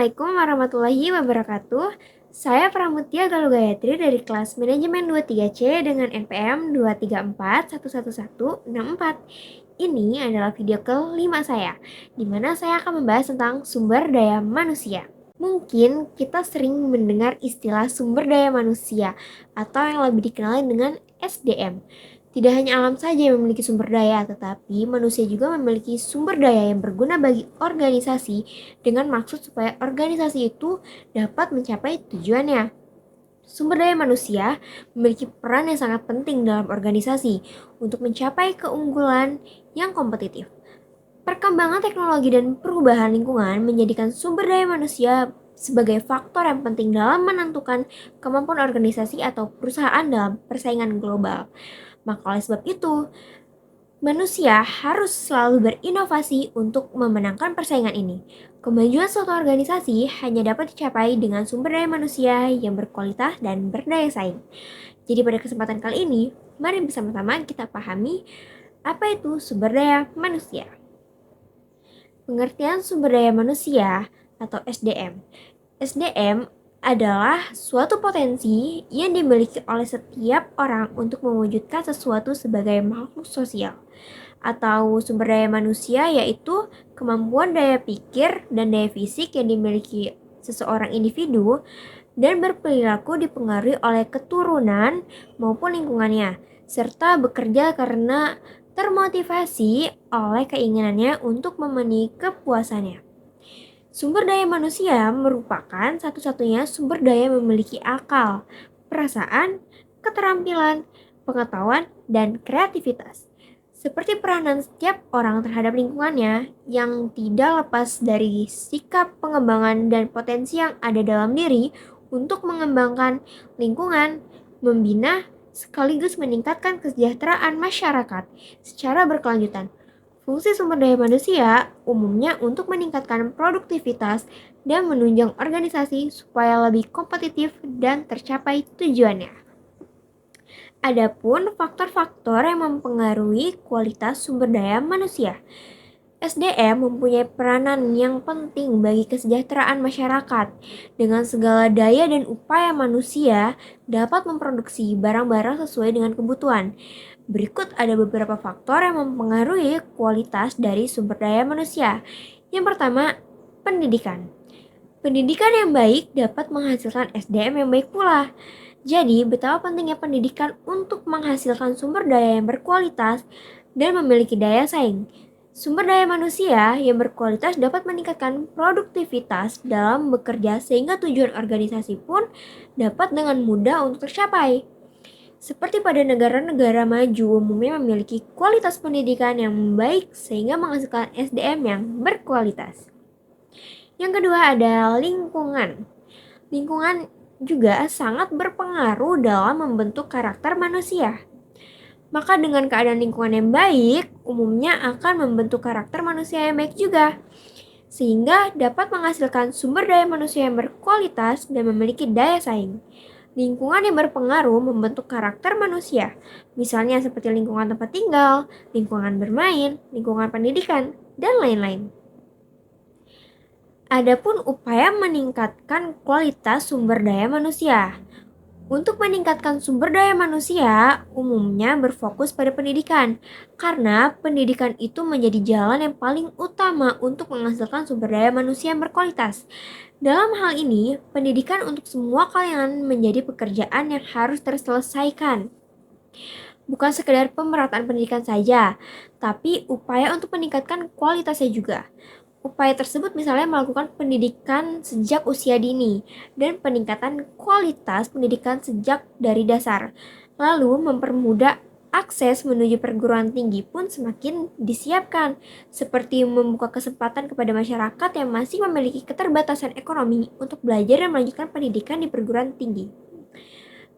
Assalamualaikum warahmatullahi wabarakatuh. Saya Pramutia Galuh Gayatri dari kelas Manajemen 23C dengan NPM 234111164. Ini adalah video kelima saya, di mana saya akan membahas tentang sumber daya manusia. Mungkin kita sering mendengar istilah sumber daya manusia atau yang lebih dikenal dengan SDM. Tidak hanya alam saja yang memiliki sumber daya, tetapi manusia juga memiliki sumber daya yang berguna bagi organisasi dengan maksud supaya organisasi itu dapat mencapai tujuannya. Sumber daya manusia memiliki peran yang sangat penting dalam organisasi untuk mencapai keunggulan yang kompetitif. Perkembangan teknologi dan perubahan lingkungan menjadikan sumber daya manusia sebagai faktor yang penting dalam menentukan kemampuan organisasi atau perusahaan dalam persaingan global. Maka oleh sebab itu, manusia harus selalu berinovasi untuk memenangkan persaingan ini. Kemajuan suatu organisasi hanya dapat dicapai dengan sumber daya manusia yang berkualitas dan berdaya saing. Jadi pada kesempatan kali ini, mari bersama-sama kita pahami apa itu sumber daya manusia. Pengertian sumber daya manusia atau SDM. SDM adalah suatu potensi yang dimiliki oleh setiap orang untuk mewujudkan sesuatu sebagai makhluk sosial. Atau sumber daya manusia yaitu kemampuan daya pikir dan daya fisik yang dimiliki seseorang individu dan berperilaku dipengaruhi oleh keturunan maupun lingkungannya, serta bekerja karena termotivasi oleh keinginannya untuk memenuhi kepuasannya. Sumber daya manusia merupakan satu-satunya sumber daya yang memiliki akal, perasaan, keterampilan, pengetahuan, dan kreativitas. Seperti peranan setiap orang terhadap lingkungannya yang tidak lepas dari sikap pengembangan dan potensi yang ada dalam diri untuk mengembangkan lingkungan, membina, sekaligus meningkatkan kesejahteraan masyarakat secara berkelanjutan. Fungsi sumber daya manusia umumnya untuk meningkatkan produktivitas dan menunjang organisasi supaya lebih kompetitif dan tercapai tujuannya. Adapun faktor-faktor yang mempengaruhi kualitas sumber daya manusia. SDM mempunyai peranan yang penting bagi kesejahteraan masyarakat. Dengan segala daya dan upaya manusia dapat memproduksi barang-barang sesuai dengan kebutuhan. Berikut ada beberapa faktor yang mempengaruhi kualitas dari sumber daya manusia. Yang pertama, pendidikan. Pendidikan yang baik dapat menghasilkan SDM yang baik pula. Jadi, betapa pentingnya pendidikan untuk menghasilkan sumber daya yang berkualitas dan memiliki daya saing. Sumber daya manusia yang berkualitas dapat meningkatkan produktivitas dalam bekerja sehingga tujuan organisasi pun dapat dengan mudah untuk tercapai. Seperti pada negara-negara maju umumnya memiliki kualitas pendidikan yang baik sehingga menghasilkan SDM yang berkualitas. Yang kedua ada lingkungan. Lingkungan juga sangat berpengaruh dalam membentuk karakter manusia. Maka dengan keadaan lingkungan yang baik, umumnya akan membentuk karakter manusia yang baik juga. Sehingga dapat menghasilkan sumber daya manusia yang berkualitas dan memiliki daya saing. Lingkungan yang berpengaruh membentuk karakter manusia, misalnya seperti lingkungan tempat tinggal, lingkungan bermain, lingkungan pendidikan, dan lain-lain. Adapun upaya meningkatkan kualitas sumber daya manusia. Untuk meningkatkan sumber daya manusia, umumnya berfokus pada pendidikan, karena pendidikan itu menjadi jalan yang paling utama untuk menghasilkan sumber daya manusia yang berkualitas. Dalam hal ini, pendidikan untuk semua kalangan menjadi pekerjaan yang harus terselesaikan. Bukan sekedar pemerataan pendidikan saja, tapi upaya untuk meningkatkan kualitasnya juga. Upaya tersebut misalnya melakukan pendidikan sejak usia dini dan peningkatan kualitas pendidikan sejak dari dasar. Lalu mempermudah akses menuju perguruan tinggi pun semakin disiapkan, seperti membuka kesempatan kepada masyarakat yang masih memiliki keterbatasan ekonomi untuk belajar dan melanjutkan pendidikan di perguruan tinggi.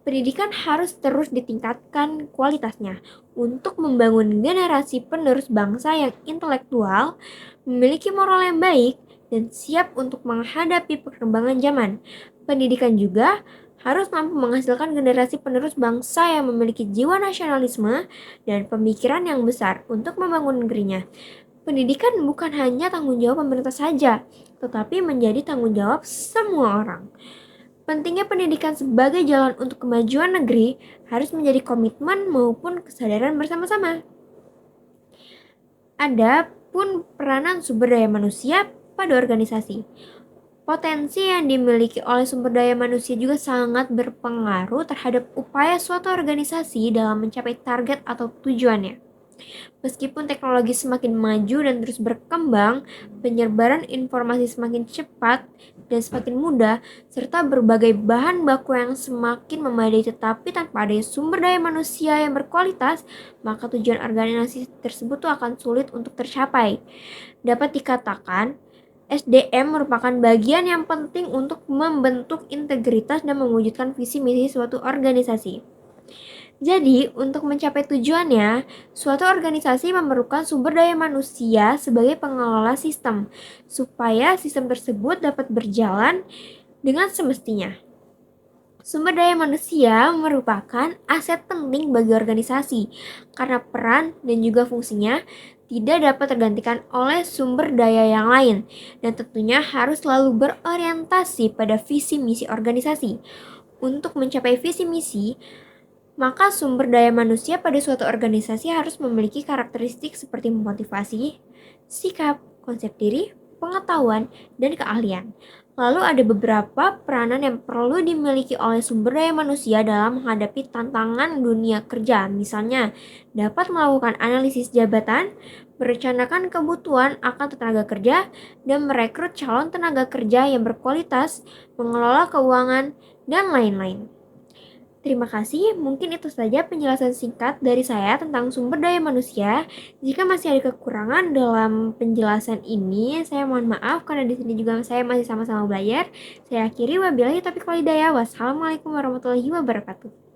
Pendidikan harus terus ditingkatkan kualitasnya untuk membangun generasi penerus bangsa yang intelektual, memiliki moral yang baik, dan siap untuk menghadapi perkembangan zaman. Pendidikan juga harus mampu menghasilkan generasi penerus bangsa yang memiliki jiwa nasionalisme dan pemikiran yang besar untuk membangun negerinya. Pendidikan bukan hanya tanggung jawab pemerintah saja, tetapi menjadi tanggung jawab semua orang. Pentingnya pendidikan sebagai jalan untuk kemajuan negeri harus menjadi komitmen maupun kesadaran bersama-sama. Ada pun peranan sumber daya manusia pada organisasi. Potensi yang dimiliki oleh sumber daya manusia juga sangat berpengaruh terhadap upaya suatu organisasi dalam mencapai target atau tujuannya. Meskipun teknologi semakin maju dan terus berkembang, penyebaran informasi semakin cepat dan semakin mudah, serta berbagai bahan baku yang semakin memadai tetapi tanpa adanya sumber daya manusia yang berkualitas, maka tujuan organisasi tersebut tuh akan sulit untuk tercapai. Dapat dikatakan, SDM merupakan bagian yang penting untuk membentuk integritas dan mewujudkan visi misi suatu organisasi. Jadi, untuk mencapai tujuannya, suatu organisasi memerlukan sumber daya manusia sebagai pengelola sistem, supaya sistem tersebut dapat berjalan dengan semestinya. Sumber daya manusia merupakan aset penting bagi organisasi, karena peran dan juga fungsinya tidak dapat tergantikan oleh sumber daya yang lain, dan tentunya harus selalu berorientasi pada visi misi organisasi. Untuk mencapai visi misi, maka sumber daya manusia pada suatu organisasi harus memiliki karakteristik seperti motivasi, sikap, konsep diri, pengetahuan, dan keahlian. Lalu ada beberapa peranan yang perlu dimiliki oleh sumber daya manusia dalam menghadapi tantangan dunia kerja. Misalnya, dapat melakukan analisis jabatan, merencanakan kebutuhan akan tenaga kerja, dan merekrut calon tenaga kerja yang berkualitas, mengelola keuangan, dan lain-lain. Terima kasih, mungkin itu saja penjelasan singkat dari saya tentang sumber daya manusia. Jika masih ada kekurangan dalam penjelasan ini, saya mohon maaf karena di sini juga saya masih sama-sama belajar. Saya akhiri, wabillahi taufiq wal hidayah. Wassalamualaikum warahmatullahi wabarakatuh.